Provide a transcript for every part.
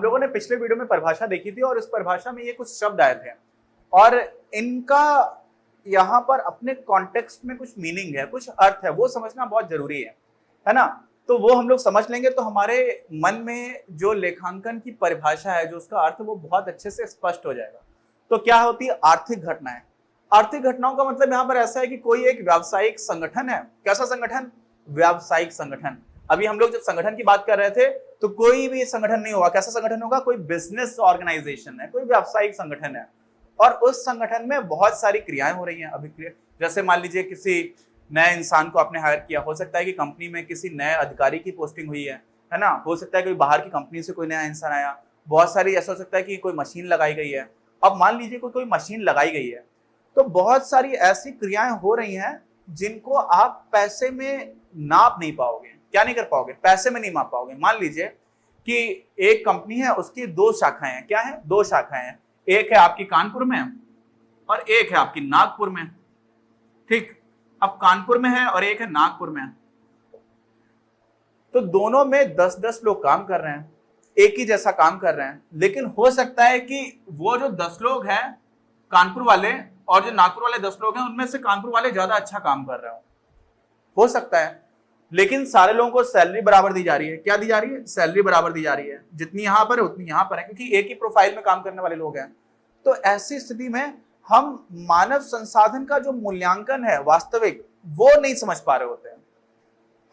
लोगों ने पिछले वीडियो में परिभाषा देखी थी और इस परिभाषा में ये कुछ शब्द आए थे और इनका यहाँ पर अपने कॉन्टेक्स्ट में कुछ मीनिंग है, कुछ अर्थ है, वो समझना बहुत जरूरी है ना। तो वो हम लोग समझ लेंगे तो हमारे मन में जो लेखांकन की परिभाषा है, जो उसका अर्थ, वो बहुत अच्छे से स्पष्ट हो जाएगा। तो क्या होती है आर्थिक घटनाएं? आर्थिक घटनाओं का मतलब यहाँ पर ऐसा है कि कोई एक व्यावसायिक संगठन है। कैसा संगठन? व्यावसायिक संगठन। अभी हम लोग जब संगठन की बात कर रहे थे तो कोई भी संगठन नहीं होगा। कैसा संगठन होगा? कोई बिजनेस ऑर्गेनाइजेशन है, कोई व्यावसायिक संगठन है और उस संगठन में बहुत सारी क्रियाएं हो रही हैं। अभी जैसे मान लीजिए किसी नए इंसान को आपने हायर किया, हो सकता है कि कंपनी में किसी नए अधिकारी की पोस्टिंग हुई है ना। हो सकता है कोई बाहर की कंपनी से कोई नया इंसान आया। बहुत सारी ऐसा हो सकता है कि कोई मशीन लगाई गई है। अब मान लीजिए कोई मशीन लगाई गई है तो बहुत सारी ऐसी क्रियाएं हो रही हैं जिनको आप पैसे में नाप नहीं पाओगे। क्या नहीं कर पाओगे? पैसे में नहीं माप पाओगे। मान लीजिए कि एक कंपनी है, उसकी 2 शाखाएं हैं। क्या है? 2 शाखाएं हैं। एक है आपकी कानपुर में और एक है आपकी नागपुर में। ठीक, अब कानपुर में है और एक है नागपुर में। तो दोनों में 10-10 लोग काम कर रहे हैं, एक ही जैसा काम कर रहे हैं, लेकिन हो सकता है कि वो जो 10 लोग हैं कानपुर वाले और जो नागपुर वाले 10 लोग हैं, उनमें से कानपुर वाले ज्यादा अच्छा काम कर रहे हो सकता है। लेकिन सारे लोगों को सैलरी बराबर दी जा रही है। क्या दी जा रही है? सैलरी बराबर दी जा रही है। जितनी यहां पर है उतनी यहां पर है, क्योंकि एक ही प्रोफाइल में काम करने वाले लोग हैं। तो ऐसी स्थिति में हम मानव संसाधन का जो मूल्यांकन है वास्तविक, वो नहीं समझ पा रहे होते हैं।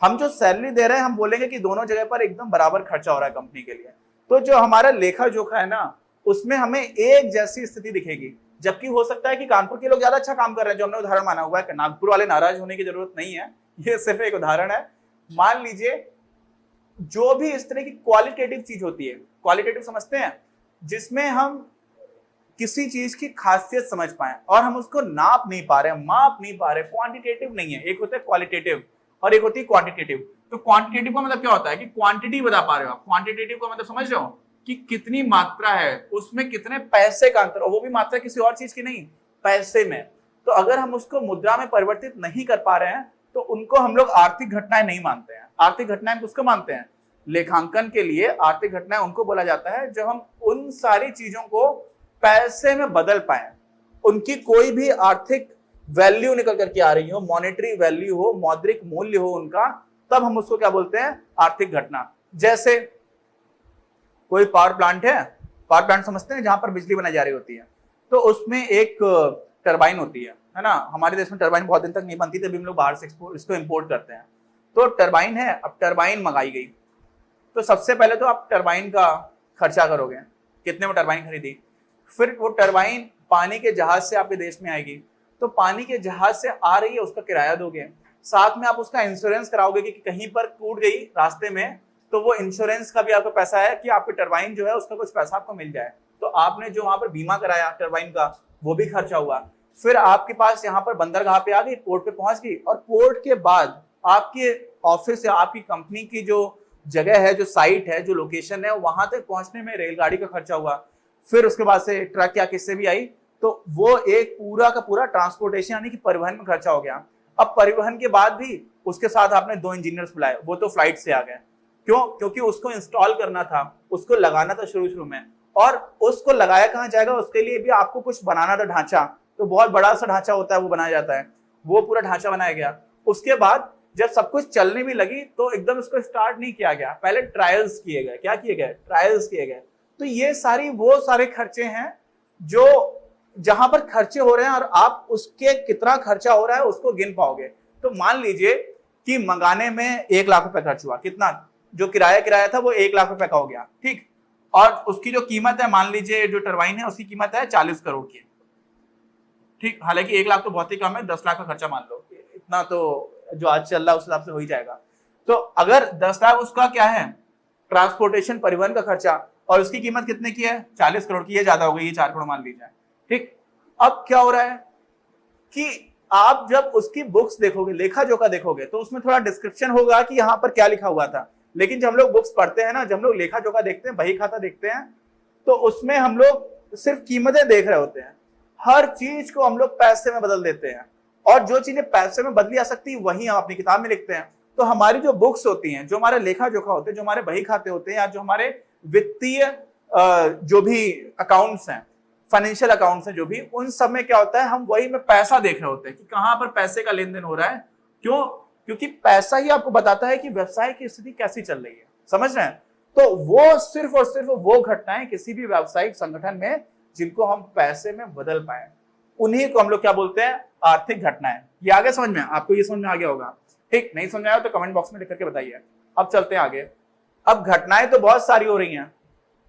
हम जो सैलरी दे रहे हैं, हम बोलेंगे कि दोनों जगह पर एकदम बराबर खर्चा हो रहा है कंपनी के लिए। तो जो हमारा लेखा जोखा है ना, उसमें हमें एक जैसी स्थिति दिखेगी। जबकि हो सकता है कि कानपुर के लोग ज्यादा अच्छा काम कर रहे हैं, जो हमने उदाहरण माना हुआ है। नागपुर वाले नाराज होने की जरूरत नहीं है, ये सिर्फ एक उदाहरण है। मान लीजिए जो भी इस तरह की क्वालिटेटिव चीज होती है, क्वालिटेटिव समझते हैं, जिसमें हम किसी चीज की खासियत समझ पाए और हम उसको नाप नहीं पा रहे, माप नहीं पा रहे। क्वांटिटेटिव नहीं है, एक होता है क्वालिटेटिव और एक होती है क्वांटिटेटिव। तो क्वांटिटेटिव का मतलब क्या होता है कि क्वांटिटी बता पा रहे हो आप। क्वांटिटेटिव का मतलब समझ रहे हो कि कितनी मात्रा है, उसमें कितने पैसे का अंतर, और वो भी मात्रा किसी और चीज की नहीं, पैसे में। तो अगर हम उसको मुद्रा में परिवर्तित नहीं कर पा रहे हैं तो उनको हम लोग आर्थिक घटनाएं नहीं मानते हैं। आर्थिक घटनाएं किसको मानते हैं? लेखांकन के लिए आर्थिक घटनाएं उनको बोला जाता है जब हम उन सारी चीजों को पैसे में बदल पाए, उनकी कोई भी आर्थिक वैल्यू निकल करके आ रही हो, मॉनेटरी वैल्यू हो, मौद्रिक मूल्य हो उनका, तब हम उसको क्या बोलते हैं? आर्थिक घटना। जैसे कोई पावर प्लांट है, पावर प्लांट समझते हैं, जहां पर बिजली बनाई जा रही होती है, तो उसमें एक टरबाइन होती है ना। हमारे देश में टरबाइन बहुत दिन तक नहीं बनती थी, अभी हम लोग बाहर से इसको इंपोर्ट करते हैं। तो टरबाइन है, अब टरबाइन मंगाई गई, तो सबसे पहले तो आप टरबाइन का खर्चा करोगे, कितने में टरबाइन खरीदी। फिर वो टरबाइन पानी के जहाज से आपके देश में आएगी, तो पानी के जहाज से आ रही है, उसका किराया दोगे, साथ में आप उसका इंश्योरेंस कराओगे कि कहीं पर टूट गई रास्ते में, तो वो इंश्योरेंस का भी आपका पैसा है कि आपकी टरबाइन जो है उसका कुछ पैसा आपको मिल जाए। तो आपने जो वहां पर बीमा कराया टरबाइन का, वो भी खर्चा हुआ। फिर आपके पास यहाँ पर बंदरगाह पे आ गई, पोर्ट पे पहुंच गई, और पोर्ट के बाद आपके ऑफिस या आपकी कंपनी की जो जगह है, जो साइट है, जो लोकेशन है, वहां तक पहुंचने में रेलगाड़ी का खर्चा हुआ। फिर उसके बाद से ट्रक या किससे भी आई, तो वो एक पूरा का पूरा ट्रांसपोर्टेशन यानी कि परिवहन में खर्चा हो गया। अब परिवहन के बाद भी उसके साथ आपने 2 इंजीनियर्स बुलाए, वो तो फ्लाइट से आ गए। क्यों? क्योंकि उसको इंस्टॉल करना था, उसको लगाना था शुरू में, और उसको लगाया कहाँ जाएगा, उसके लिए भी आपको कुछ बनाना था ढांचा। तो बहुत बड़ा सा ढांचा होता है, वो बनाया जाता है, वो पूरा ढांचा बनाया गया। उसके बाद जब सब कुछ चलने भी लगी तो एकदम इसको स्टार्ट नहीं किया गया, पहले ट्रायल्स किए गए। क्या किए गए? ट्रायल्स किए गए। तो ये वो सारे खर्चे हैं जो जहां पर खर्चे हो रहे हैं और आप उसके कितना खर्चा हो रहा है उसको गिन पाओगे। तो मान लीजिए कि मंगाने में 1 लाख रुपए खर्च हुआ, कितना? जो किराया था वो 1 लाख रुपए का हो गया, ठीक। और उसकी जो कीमत है, मान लीजिए जो टरबाइन है उसकी कीमत है 40 करोड़ की, ठीक। हालांकि 1 लाख तो बहुत ही कम है, 10 लाख का खर्चा मान लो, इतना तो जो आज चल रहा है उस हिसाब से हो ही जाएगा। तो अगर 10 लाख उसका क्या है, ट्रांसपोर्टेशन, परिवहन का खर्चा, और उसकी कीमत कितने की है? 40 करोड़ की। ये ज्यादा हो गई, ये 4 करोड़ मान लीजिए, ठीक। अब क्या हो रहा है कि आप जब उसकी बुक्स देखोगे, लेखा जोखा देखोगे, तो उसमें थोड़ा डिस्क्रिप्शन होगा कि यहाँ पर क्या लिखा हुआ था। लेकिन जब हम लोग बुक्स पढ़ते हैं ना, जब हम लोग लेखा जोखा देखते हैं, बही खाता देखते हैं, तो उसमें हम लोग सिर्फ कीमतें देख रहे होते हैं। हर चीज को हम लोग पैसे में बदल देते हैं, और जो चीजें पैसे में बदली आ सकती है वही हम अपनी किताब में लिखते हैं। तो हमारी जो बुक्स होती हैं, जो हमारे लेखा जोखा होते हैं, जो हमारे बही खाते होते हैं, या जो हमारे वित्तीय जो भी अकाउंट्स हैं, फाइनेंशियल अकाउंट्स हैं जो भी, उन सब में क्या होता है, हम वही में पैसा देख रहे होते हैं कि कहां पर पैसे का लेन देन हो रहा है। क्यों? क्योंकि पैसा ही आपको बताता है कि व्यवसाय की स्थिति कैसी चल रही है। समझ रहे हैं? तो वो सिर्फ और सिर्फ वो घटनाएं किसी भी व्यावसायिक संगठन में जिनको हम पैसे में बदल पाए, उन्हीं को हम लोग क्या बोलते हैं, आर्थिक घटनाएं। ये आगे समझ में? आपको ये समझ में आ गया होगा? ठीक, नहीं समझ आया तो कमेंट बॉक्स में लिख करके बताइए। अब चलते हैं आगे। अब घटनाएं तो बहुत सारी हो रही हैं,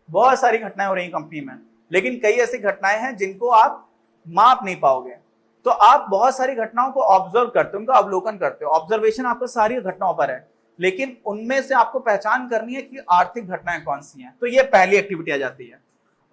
बहुत सारी घटनाएं हो रही हैं कंपनी में, लेकिन कई ऐसी घटनाएं हैं जिनको आप माप नहीं पाओगे। तो आप बहुत सारी घटनाओं को ऑब्जर्व करते हो, उनका अवलोकन करते हो, ऑब्जर्वेशन आपका सारी घटनाओं पर है, लेकिन उनमें से आपको पहचान करनी है कि आर्थिक घटनाएं कौन सी हैं। तो ये पहली एक्टिविटी आ जाती है।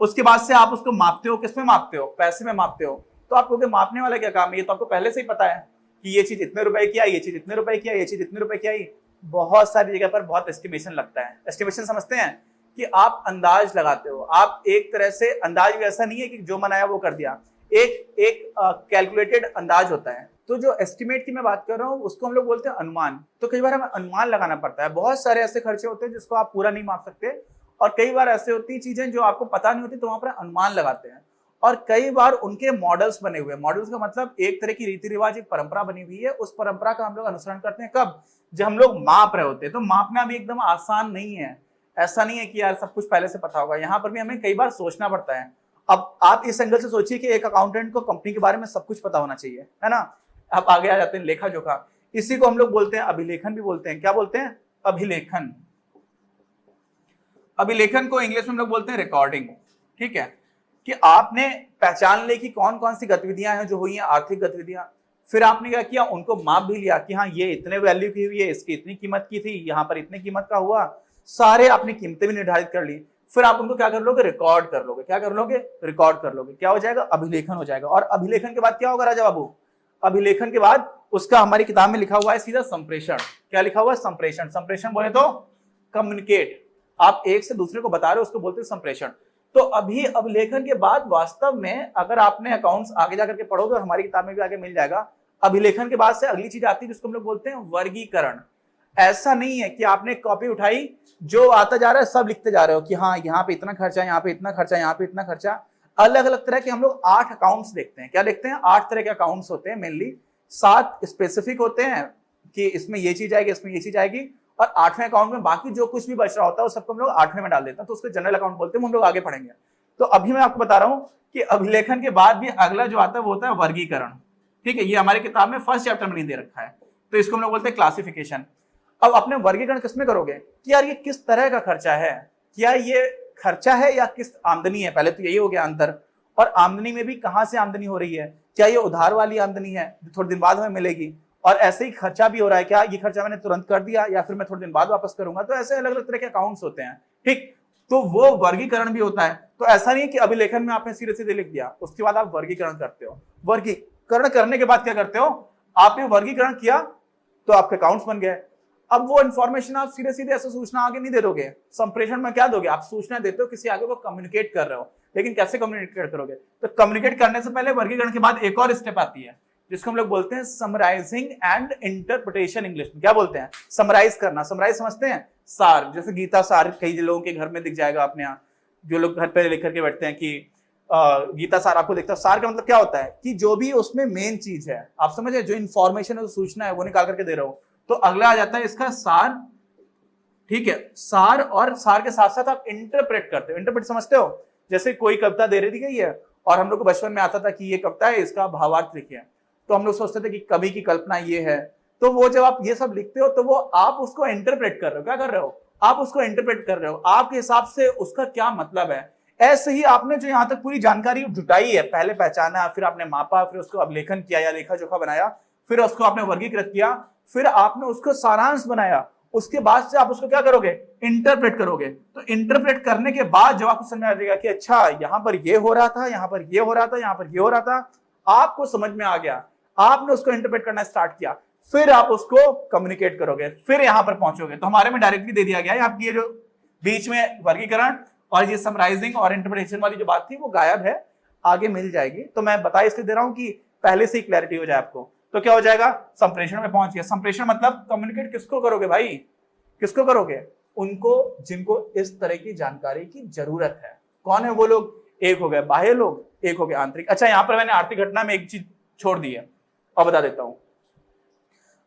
उसके बाद से आप उसको मापते हो, किसमें मापते हो, पैसे में मापते हो। तो आपको मापने वाला क्या काम है, ये तो आपको पहले से ही पता है कि ये चीज इतने रुपए की आई, ये चीज इतने रुपए की आई, ये चीज इतने रुपए की आई। बहुत सारी जगह पर बहुत एस्टिमेशन लगता है। एस्टिमेशन समझते हैं कि आप अंदाज लगाते हो। आप एक तरह से अंदाज भी ऐसा नहीं है कि जो मनाया वो कर दिया, एक कैलकुलेटेड अंदाज होता है। तो जो एस्टिमेट की मैं बात कर रहा हूँ उसको हम लोग बोलते हैं अनुमान। तो कई बार हमें अनुमान लगाना पड़ता है। बहुत सारे ऐसे खर्चे होते हैं जिसको आप पूरा नहीं माप सकते, और कई बार ऐसे होती चीजें जो आपको पता नहीं होती, तो वहां पर अनुमान लगाते हैं। और कई बार उनके मॉडल्स बने हुए, मॉडल्स का मतलब एक तरह की रीति रिवाज, एक परंपरा बनी हुई है, उस परंपरा का हम लोग अनुसरण करते हैं। कब? जब हम लोग माप रहे होते हैं। तो मापना भी एकदम आसान नहीं है। ऐसा नहीं है कि यार सब कुछ पहले से पता होगा, यहाँ पर भी हमें कई बार सोचना पड़ता है। अब आप इस एंगल से सोचिए कि एक अकाउंटेंट को कंपनी के बारे में सब कुछ पता होना चाहिए, है ना। अब आगे आ जाते हैं लेखा जोखा। इसी को हम लोग बोलते हैं अभिलेखन भी बोलते हैं। क्या बोलते हैं? अभिलेखन। अभिलेखन को इंग्लिश में हम लोग बोलते हैं रिकॉर्डिंग। ठीक है, कि आपने पहचान ले कि कौन कौन सी गतिविधियां हैं जो हुई हैं, आर्थिक गतिविधियां। फिर आपने क्या किया, उनको माप भी लिया कि हाँ ये इतने वैल्यू की हुई है, इसकी इतनी कीमत की थी, यहाँ पर इतनी कीमत का हुआ। सारे आपने कीमतें भी निर्धारित कर ली। फिर आप उनको क्या कर लोगे, रिकॉर्ड कर लोगे। क्या कर लोगे? रिकॉर्ड कर लोगे। क्या हो जाएगा? अभिलेखन हो जाएगा। और अभिलेखन के बाद क्या होगा राजा बाबू? अभिलेखन के बाद उसका हमारी किताब में लिखा हुआ है सीधा संप्रेषण। क्या लिखा हुआ है? संप्रेषण। संप्रेषण बोले तो कम्युनिकेट। आप एक से दूसरे को बता रहे हो, उसको बोलते हैं संप्रेषण। तो अभी अभिलेखन के बाद वास्तव में अगर आपने अकाउंट्स आगे जाकर के पढ़ोगे, और हमारी किताब में भी आगे मिल जाएगा, अभिलेखन के बाद से अगली चीज आती है जिसको हम लोग बोलते हैं वर्गीकरण। ऐसा नहीं है कि आपने कॉपी उठाई, जो आता जा रहा है सब लिखते जा रहे हो कि हाँ यहाँ पे इतना खर्चा, यहाँ पे इतना खर्चा, यहाँ पे इतना खर्चा। अलग अलग तरह के हम लोग 8 अकाउंट्स देखते हैं। क्या देखते हैं? 8 तरह के अकाउंट्स होते हैं मेनली। 7 स्पेसिफिक होते हैं कि इसमें ये चीज आएगी, इसमें ये चीज आएगी, और 8वें अकाउंट में बाकी जो कुछ भी बच रहा होता है उस सबको हम लोग 8वें में डाल देते हैं। तो उसको जनरल अकाउंट बोलते हैं। हम लोग आगे पढ़ेंगे। तो अभी मैं आपको बता रहा हूं कि अभिलेखन के बाद भी अगला जो आता है वो होता है वर्गीकरण। ठीक है, ये हमारी किताब में फर्स्ट चैप्टर में नहीं दे रखा है, तो इसको हम लोग बोलते हैं क्लासिफिकेशन। अब अपने वर्गीकरण किसमें करोगे कि यार ये किस तरह का खर्चा है, क्या ये खर्चा है या किस आमदनी है। पहले तो यही हो गया अंतर। और आमदनी में भी कहां से आमदनी हो रही है, क्या ये उधार वाली आमदनी है जो थोड़े दिन बाद हमें मिलेगी, और ऐसे ही खर्चा भी हो रहा है, क्या ये खर्चा मैंने तुरंत कर दिया या फिर मैं थोड़े दिन बाद वापस करूंगा। तो ऐसे अलग अलग तरह के अकाउंट्स होते हैं। ठीक, तो वो वर्गीकरण भी होता है। तो ऐसा नहीं कि अभिलेखन में आपने सीधे सीधे लिख दिया, उसके बाद आप वर्गीकरण करते हो। वर्गीकरण करने के बाद क्या करते हो, आपने वर्गीकरण किया तो आपके अकाउंट्स बन गए। अब वो इन्फॉर्मेशन आप सीधे सीधे ऐसे सूचना आगे नहीं दे दोगे। संप्रेषण में क्या दोगे, आप सूचना देते हो, किसी आगे को कम्युनिकेट कर रहे हो, लेकिन कैसे कम्युनिकेट करोगे। तो कम्युनिकेट करने से पहले वर्गीकरण के बाद एक और स्टेप आती है जिसको हम लोग बोलते हैं समराइजिंग एंड इंटरप्रिटेशन। इंग्लिश में क्या बोलते हैं? समराइज करना। समराइज समझते हैं? सार। जैसे गीता सार कई लोगों के घर में दिख जाएगा अपने यहाँ, जो लोग घर पे लिख करके बैठते हैं कि गीता सार आपको देखता है। सार का मतलब क्या होता है कि जो भी उसमें मेन चीज है, आप समझे, जो इन्फॉर्मेशन है, जो सूचना है, वो निकाल करके दे रहा हो। तो अगला आ जाता है इसका सार। ठीक है, सार, और सार के साथ साथ आप इंटरप्रेट करते हो। इंटरप्रेट समझते हो? जैसे कोई कविता दे दी गई है और हम लोग को बचपन में आता था कि ये कविता है, इसका भावार्थ लिखिए, तो हम लोग सोचते थे कि कवि की कल्पना ये है। तो वो जब आप ये सब लिखते हो तो वो आप उसको इंटरप्रेट कर रहे हो। क्या कर रहे हो? आप उसको इंटरप्रेट कर रहे हो, आपके हिसाब से उसका क्या मतलब है। ऐसे ही आपने जो यहाँ तक पूरी जानकारी जुटाई है, पहले पहचाना, फिर आपने मापा, फिर उसको अभिलेखन किया या लेखा जोखा बनाया, फिर उसको आपने वर्गीकृत किया, फिर आपने उसको सारांश बनाया, उसके बाद से आप उसको क्या करोगे? इंटरप्रेट करोगे। तो इंटरप्रेट करने के बाद जब आपको समझ में आ जाएगा कि अच्छा यहाँ पर ये हो रहा था, यहाँ पर ये हो रहा था, यहाँ पर ये हो रहा था, आपको समझ में आ गया, आपने उसको इंटरप्रेट करना स्टार्ट किया, फिर आप उसको कम्युनिकेट करोगे, फिर यहां पर पहुंचोगे। तो हमारे में डायरेक्टली दे दिया गया है आपकी ये जो बीच में वर्गीकरण और ये समराइजिंग और इंटरप्रिटेशन वाली जो बात थी वो गायब है, आगे मिल जाएगी। तो मैं बता इसलिए दे रहा हूं कि पहले से ही क्लैरिटी हो जाए आपको। तो क्या हो जाएगा? संप्रेषण में पहुंच गया। संप्रेषण मतलब कम्युनिकेट किसको करोगे भाई? किसको करोगे? उनको, जिनको इस तरह की जानकारी की जरूरत है। कौन है वो लोग? एक हो गए बाह्य लोग, एक हो गए आंतरिक। अच्छा, यहां पर मैंने आर्थिक घटना में एक चीज छोड़ दी है और बता देता हूं।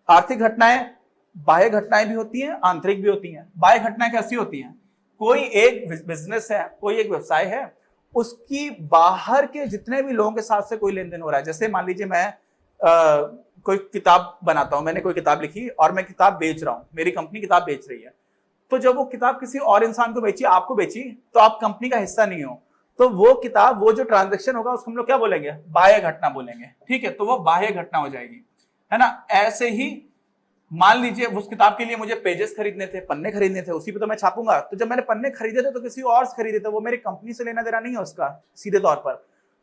आर्थिक घटनाएं बाह्य घटनाएं भी होती हैं, आंतरिक भी होती हैं। बाह्य घटनाएं कैसी होती हैं? कोई एक बिजनेस है, कोई एक व्यवसाय है, उसकी बाहर के जितने भी लोगों के साथ से कोई लेन देन हो रहा है। जैसे मान लीजिए मैं कोई किताब बनाता हूं, मैंने कोई किताब लिखी और मैं किताब बेच रहा हूं, मेरी कंपनी किताब बेच रही है। तो जब वो किताब किसी और इंसान को बेची, आपको बेची, तो आप कंपनी का हिस्सा नहीं हो, तो वो किताब, वो जो ट्रांजैक्शन होगा उसको हम लोग क्या बोलेंगे? बाह्य घटना बोलेंगे। ठीक है, तो वो बाह्य घटना हो जाएगी, है ना। ऐसे ही मान लीजिए उस किताब के लिए मुझे पेजेस खरीदने थे, पन्ने खरीदने थे, उसी पे तो मैं छापूंगा। तो जब मैंने पन्ने खरीदे थे तो किसी और से खरीदे थे, वो मेरी कंपनी से लेना देना नहीं है उसका सीधे तौर पर।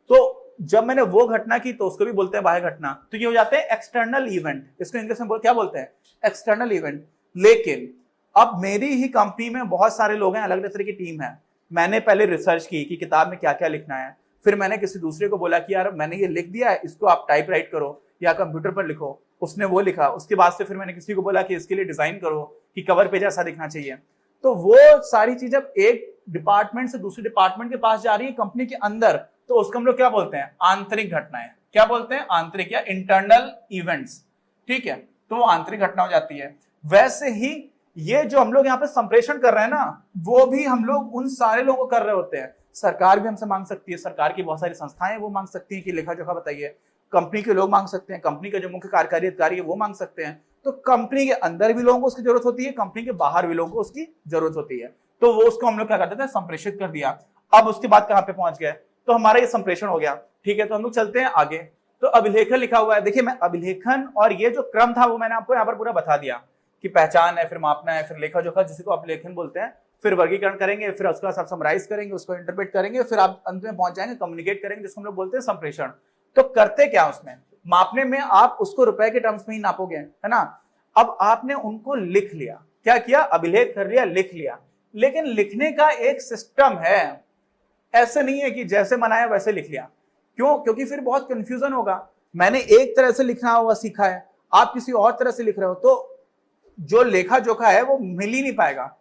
तो जब मैंने वो घटना की तो उसको भी बोलते हैं बाह्य घटना। तो ये हो जाते हैं एक्सटर्नल इवेंट। इसको इंग्लिश में क्या बोलते हैं? External event. लेकिन अब मेरी ही कंपनी में बहुत सारे लोग हैं, अलग अलग तरह की टीम है। मैंने पहले रिसर्च की कि किताब में क्या क्या लिखना है, फिर मैंने किसी दूसरे को बोला कि यार मैंने ये लिख दिया है, इसको आप टाइप राइट करो या कंप्यूटर पर लिखो। उसने वो लिखा। उसके बाद से फिर मैंने किसी को बोला कि इसके लिए डिजाइन करो कि कवर पेज ऐसा दिखना चाहिए। तो वो सारी चीज अब एक डिपार्टमेंट से दूसरे डिपार्टमेंट के पास जा रही है कंपनी के अंदर, तो उसको हम लोग क्या बोलते हैं? आंतरिक घटनाएं। क्या बोलते हैं? आंतरिक या इंटरनल इवेंट्स। ठीक है, तो वो आंतरिक घटना हो जाती है। वैसे ही ये जो हम लोग यहाँ पे संप्रेषण कर रहे हैं ना, वो भी हम लोग उन सारे लोगों को कर रहे होते हैं। सरकार भी हमसे मांग सकती है, सरकार की बहुत सारी संस्थाएं वो मांग सकती है कि लेखा जोखा बताइए। कंपनी के लोग मांग सकते हैं, कंपनी के जो मुख्य कार्यकारी अधिकारी है वो मांग सकते हैं। तो कंपनी के अंदर भी लोगों को उसकी जरूरत होती है, कंपनी के बाहर भी लोगों को उसकी जरूरत होती है। तो वो उसको हम लोग क्या करते थे? संप्रेषित कर दिया। अब उसके बाद कहां पे पहुंच गए? तो हमारा ये संप्रेषण हो गया। ठीक है, तो हम लोग चलते हैं आगे। तो अभिलेखन लिखा हुआ है। देखिए, मैं अभिलेखन और ये जो क्रम था वो मैंने आपको यहाँ पर पूरा बता दिया कि पहचान है, फिर मापना है, फिर लेखा जोखा जिसको अभिलेखन बोलते हैं, फिर वर्गीकरण करेंगे, फिर उसका सब समराइज करेंगे, उसको इंटरप्रेट करेंगे, फिर आप अंत में पहुंच जाएंगे कम्युनिकेट करेंगे, जिसको हम लोग बोलते हैं संप्रेषण। तो करते क्या उसमें? मापने में आप उसको रुपए के टर्म्स में ही नापोगे, है ना। अब आपने उनको लिख लिया। क्या किया? अभिलेख कर लिया, लिख लिया। लेकिन लिखने का एक सिस्टम है, ऐसे नहीं है कि जैसे मनाया वैसे लिख लिया। क्यों? क्योंकि फिर बहुत कंफ्यूजन होगा। मैंने एक तरह से लिखना हुआ सीखा है, आप किसी और तरह से लिख रहे हो, तो जो लेखा जोखा है वो मिल ही नहीं पाएगा।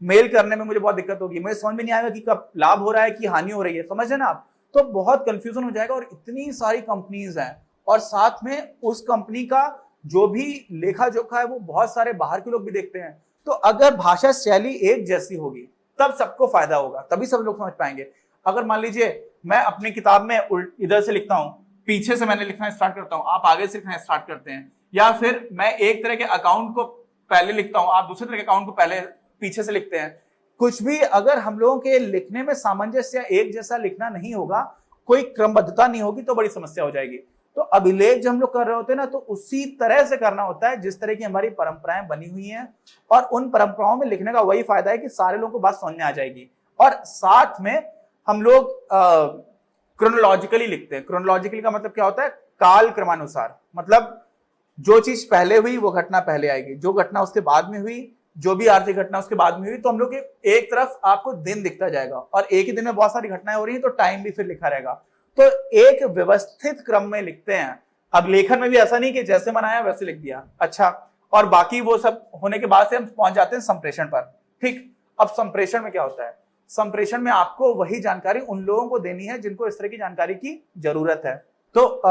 मेल करने में मुझे बहुत दिक्कत होगी, मुझे समझ में नहीं आएगा कि कब लाभ हो रहा है कि हानि हो रही है, समझ है ना आप। तो बहुत कंफ्यूजन हो जाएगा। और इतनी सारी कंपनीज हैं और साथ में उस कंपनी का जो भी लेखा जोखा है वो बहुत सारे बाहर के लोग भी देखते हैं। तो अगर भाषा शैली एक जैसी होगी तब सबको फायदा होगा, तभी सब लोग समझ पाएंगे। अगर मान लीजिए मैं अपनी किताब में इधर से लिखता हूं, पीछे से मैंने लिखना स्टार्ट करता हूं, आप आगे से लिखना स्टार्ट करते हैं, या फिर मैं एक तरह के अकाउंट को पहले लिखता हूं, आप दूसरे तरह के अकाउंट को पहले पीछे से लिखते हैं, कुछ भी अगर हम लोगों के लिखने में सामंजस्य, एक जैसा लिखना नहीं होगा, कोई क्रमबद्धता नहीं होगी, तो बड़ी समस्या हो जाएगी। तो अभिलेख जब हम लोग कर रहे होते हैं ना, तो उसी तरह से करना होता है जिस तरह की हमारी परंपराएं बनी हुई हैं। और उन परंपराओं में लिखने का वही फायदा है कि सारे लोगों को बात समझ में आ जाएगी। और साथ में हम लोग क्रोनोलॉजिकली लिखते हैं। क्रोनोलॉजिकली का मतलब क्या होता है? काल क्रमानुसार। मतलब जो चीज पहले हुई वो घटना पहले आएगी, जो घटना उसके बाद में हुई, जो भी आर्थिक घटना उसके बाद में हुई। तो हम लोग एक तरफ आपको दिन दिखता जाएगा और एक ही दिन में बहुत सारी घटनाएं हो रही हैं, तो टाइम भी फिर लिखा रहेगा। तो एक व्यवस्थित क्रम में लिखते हैं। अब लेखन में भी ऐसा नहीं कि जैसे मनाया वैसे लिख दिया। अच्छा, और बाकी वो सब होने के बाद से हम पहुंच जाते हैं संप्रेषण पर। ठीक, अब संप्रेषण में क्या होता है? संप्रेषण में आपको वही जानकारी उन लोगों को देनी है जिनको इस तरह की जानकारी की जरूरत है। तो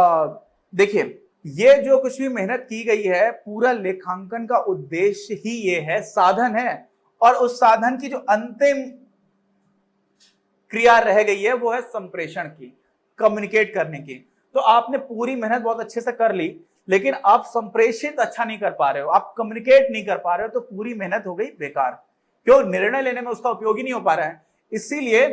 देखिए, ये जो कुछ भी मेहनत की गई है, पूरा लेखांकन का उद्देश्य ही ये है, साधन है। और उस साधन की जो अंतिम क्रिया रह गई है वो है संप्रेषण की, कम्युनिकेट करने की। तो आपने पूरी मेहनत बहुत अच्छे से कर ली, लेकिन आप संप्रेषित अच्छा नहीं कर पा रहे हो, आप कम्युनिकेट नहीं कर पा रहे हो, तो पूरी मेहनत हो गई बेकार। क्यों? निर्णय लेने में उसका उपयोग ही नहीं हो पा रहा है। इसीलिए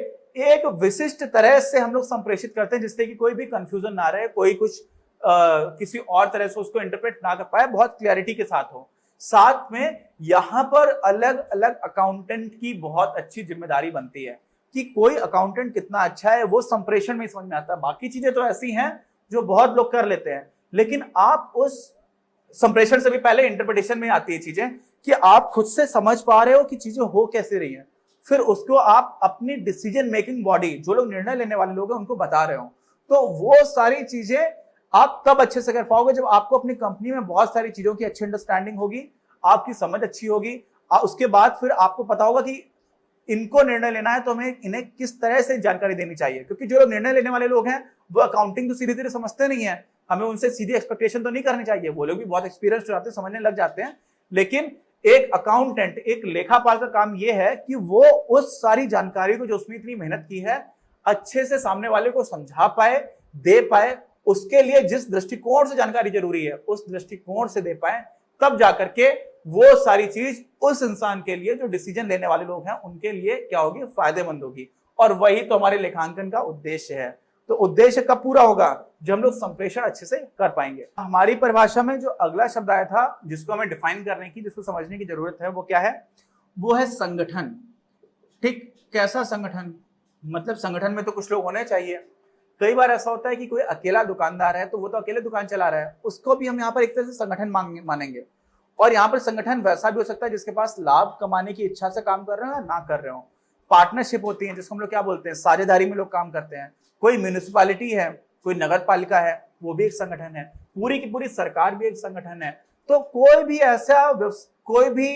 एक विशिष्ट तरह से हम लोग संप्रेषित करते हैं जिससे कि कोई भी कंफ्यूजन ना रहे, कोई कुछ किसी और तरह से उसको इंटरप्रेट ना कर पाए, बहुत क्लैरिटी के साथ हो। साथ में यहां पर अलग अलग अकाउंटेंट की बहुत अच्छी जिम्मेदारी बनती है कि कोई अकाउंटेंट कितना अच्छा है वो संप्रेषण में समझ में आता है। बाकी चीजें तो ऐसी हैं जो बहुत लोग कर लेते हैं, लेकिन आप उस संप्रेषण से भी पहले इंटरप्रिटेशन में आती है चीजें कि आप खुद से समझ पा रहे हो कि चीजें हो कैसे रही हैं, फिर उसको आप अपनी डिसीजन मेकिंग बॉडी, जो लोग निर्णय लेने वाले लोग हैं, उनको बता रहे हो। तो वो सारी चीजें आप तब अच्छे से कर पाओगे जब आपको अपनी कंपनी में बहुत सारी चीजों की अच्छी अंडरस्टैंडिंग होगी, आपकी समझ अच्छी होगी, उसके बाद फिर आपको पता होगा कि इनको निर्णय लेना है तो हमें इन्हें किस तरह से जानकारी देनी चाहिए, क्योंकि जो लोग निर्णय लेने वाले लोग हैं वो अकाउंटिंग तो सीधे सीधे समझते नहीं है, हमें उनसे सीधी एक्सपेक्टेशन तो नहीं करनी चाहिए, वो लोग भी बहुत एक्सपीरियंस हो जाते हैं, समझने लग जाते हैं। लेकिन एक अकाउंटेंट, एक लेखापाल का काम यह है कि वो उस सारी जानकारी को जो उसने इतनी मेहनत की है अच्छे से सामने वाले को समझा पाए, दे पाए, उसके लिए जिस दृष्टिकोण से जानकारी जरूरी है उस दृष्टिकोण से दे पाए, तब जाकर के वो सारी चीज उस इंसान के लिए, जो डिसीजन लेने वाले लोग हैं, उनके लिए क्या होगी, फायदेमंद होगी। और वही तो हमारे लेखांकन का उद्देश्य है। तो उद्देश्य कब पूरा होगा, जब हम लोग संप्रेषण अच्छे से कर पाएंगे। हमारी परिभाषा में जो अगला शब्द आया था जिसको हमें डिफाइन करने की, जिसको समझने की जरूरत है, वो क्या है, वो है संगठन। ठीक, कैसा संगठन, मतलब संगठन में तो कुछ लोग होने चाहिए। कई बार ऐसा होता है कि कोई अकेला दुकानदार है तो वो तो अकेले दुकान चला रहा है, उसको भी हम यहाँ पर एक तरह से संगठन मानेंगे। और यहाँ पर संगठन वैसा भी हो सकता है जिसके पास लाभ कमाने की इच्छा से काम कर रहे हो या ना कर रहे हो। पार्टनरशिप होती है जिसको हम लोग क्या बोलते हैं, साझेदारी में लोग काम करते हैं। कोई म्यूनिसिपैलिटी है, कोई नगर पालिका है, वो भी एक संगठन है। पूरी की पूरी सरकार भी एक संगठन है। तो कोई भी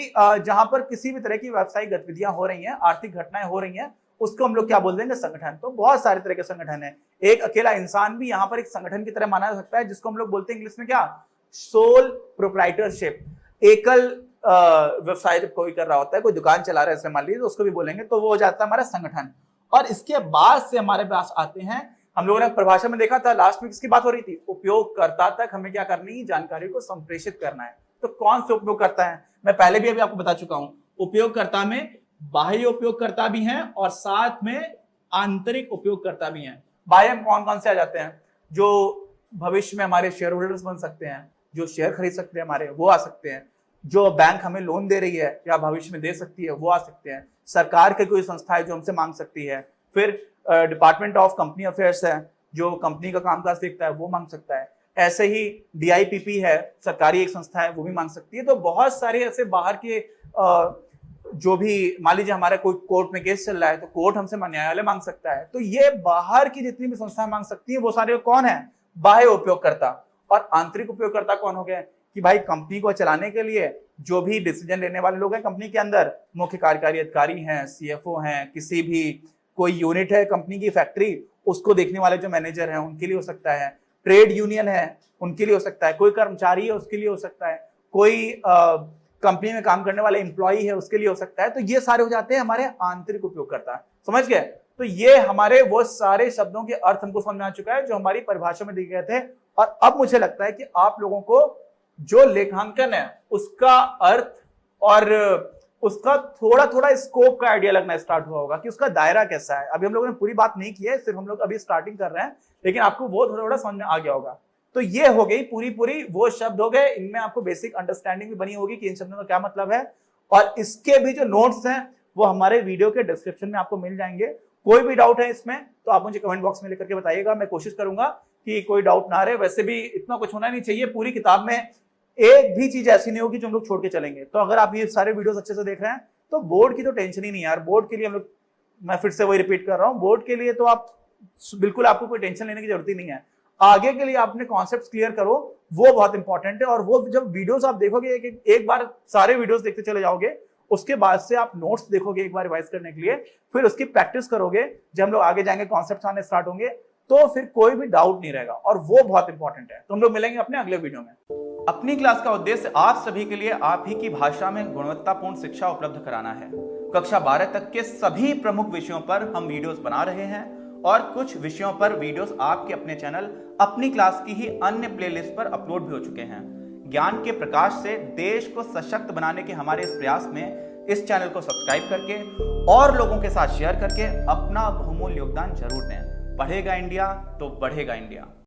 जहां पर किसी भी तरह की व्यावसायिक गतिविधियां हो रही हैं, आर्थिक घटनाएं हो रही हैं, उसको हम लोग क्या बोल देंगे, संगठन। तो बहुत सारे तरह के संगठन है। एक अकेला इंसान भी यहाँ पर एक संगठन की तरह माना जा सकता है, जिसको हम लोग बोलते हैं इंग्लिश में क्या, सोल प्रोप्राइटरशिप। एकल व्यवसाय जब कोई कर रहा होता है, कोई दुकान चला रहा है ऐसे मान लीजिए, तो उसको भी बोलेंगे, तो वो हो जाता है हमारा संगठन। और इसके बाद से हमारे पास आते हैं, हम लोगों ने परिभाषा में देखा था लास्ट में किसकी बात हो रही थी, उपयोगकर्ता तक हमें क्या करनी है, जानकारी को संप्रेषित करना है। तो कौन से उपयोगकर्ता है, मैं पहले भी अभी आपको बता चुका हूं। उपयोगकर्ता में बाह्य उपयोगकर्ता भी हैं और साथ में आंतरिक उपयोगकर्ता भी हैं। बाह्य में कौन कौन से आ जाते हैं, जो भविष्य में हमारे शेयर होल्डर्स बन सकते हैं, जो शेयर खरीद सकते हैं हमारे, वो आ सकते हैं। जो बैंक हमें लोन दे रही है या भविष्य में दे सकती है, वो आ सकते हैं। सरकार की कोई संस्था है जो हमसे मांग सकती है। फिर डिपार्टमेंट ऑफ कंपनी अफेयर्स है, जो कंपनी का कामकाज देखता है, वो मांग सकता है। ऐसे ही DIPP है, सरकारी एक संस्था है, वो भी मांग सकती है। तो बहुत सारे ऐसे बाहर के जो भी, मान लीजिए हमारा कोई कोर्ट में केस चल रहा है तो कोर्ट हमसे न्यायालय मांग सकता है। तो ये बाहर की जितनी भी संस्थाएं मांग सकती है, वो सारे कौन है, बाह्य उपयोगकर्ता। और आंतरिक उपयोगकर्ता कौन हो गए, कि भाई कंपनी को चलाने के लिए जो भी डिसीजन लेने वाले लोग हैं कंपनी के अंदर, मुख्य कार्यकारी अधिकारी हैं, CFO हैं, किसी भी कोई यूनिट है कंपनी की, फैक्ट्री, उसको देखने वाले जो मैनेजर हैं उनके लिए हो सकता है। ट्रेड यूनियन है उनके लिए हो सकता है। कोई कर्मचारी है उसके लिए हो सकता है। कोई कंपनी में काम करने वाले एम्प्लॉई है उसके लिए हो सकता है। तो ये सारे हो जाते हैं हमारे आंतरिक उपयोगकर्ता। समझ गए? तो ये हमारे वो सारे शब्दों के अर्थ हमको समझ में आ चुका है जो हमारी परिभाषा में दिए गए थे। और अब मुझे लगता है कि आप लोगों को जो लेखांकन है उसका अर्थ और उसका थोड़ा थोड़ा स्कोप का आइडिया लगना स्टार्ट हुआ होगा कि उसका दायरा कैसा है। अभी हम लोगों ने पूरी बात नहीं की है, सिर्फ हम लोग अभी स्टार्टिंग कर रहे हैं, लेकिन आपको वो थोड़ा थोड़ा समझ में आ गया होगा। तो ये हो गई पूरी वो शब्द हो गए, इनमें आपको बेसिक अंडरस्टैंडिंग भी बनी होगी कि इन शब्दों का क्या मतलब है। और इसके भी जो नोट्स हैं वो हमारे वीडियो के डिस्क्रिप्शन में आपको मिल जाएंगे। कोई भी डाउट है इसमें तो आप मुझे कमेंट बॉक्स में लेकर के बताइएगा, मैं कोशिश करूंगा कि कोई डाउट ना रहे। वैसे भी इतना कुछ होना नहीं चाहिए, पूरी किताब में एक भी चीज ऐसी नहीं होगी जो हम लोग छोड़ के चलेंगे। तो अगर आप ये सारे वीडियोस अच्छे से देख रहे हैं तो बोर्ड की तो टेंशन ही नहीं यार। बोर्ड के लिए हम लोग, मैं फिर से वही रिपीट कर रहा हूँ, बोर्ड के लिए तो आप बिल्कुल, आपको कोई टेंशन लेने की जरूरत ही नहीं है। आगे के लिए आपने कॉन्सेप्ट्स क्लियर करो, वो बहुत इंपॉर्टेंट है। और वो जब वीडियोस आप देखोगे, एक बार सारे वीडियोस देखते चले जाओगे, उसके बाद से आप नोट्स देखोगे एक बार रिवाइज करने के लिए, फिर उसकी प्रैक्टिस करोगे। जब हम लोग आगे जाएंगे, कॉन्सेप्ट्स आने स्टार्ट होंगे, तो फिर कोई भी डाउट नहीं रहेगा, और वो बहुत इंपॉर्टेंट है। तो हम लोग मिलेंगे अपने अगले वीडियो में। अपनी क्लास का उद्देश्य आप सभी के लिए आप ही की भाषा में गुणवत्तापूर्ण शिक्षा उपलब्ध कराना है। कक्षा 12 तक के सभी प्रमुख विषयों पर हम वीडियोस बना रहे हैं, और कुछ विषयों पर वीडियोस आपके अपने चैनल अपनी क्लास की ही अन्य प्लेलिस्ट पर अपलोड भी हो चुके हैं। ज्ञान के प्रकाश से देश को सशक्त बनाने के हमारे इस प्रयास में इस चैनल को सब्सक्राइब करके और लोगों के साथ शेयर करके अपना बहुमूल्य योगदान जरूर दें। पढ़ेगा इंडिया तो बढ़ेगा इंडिया।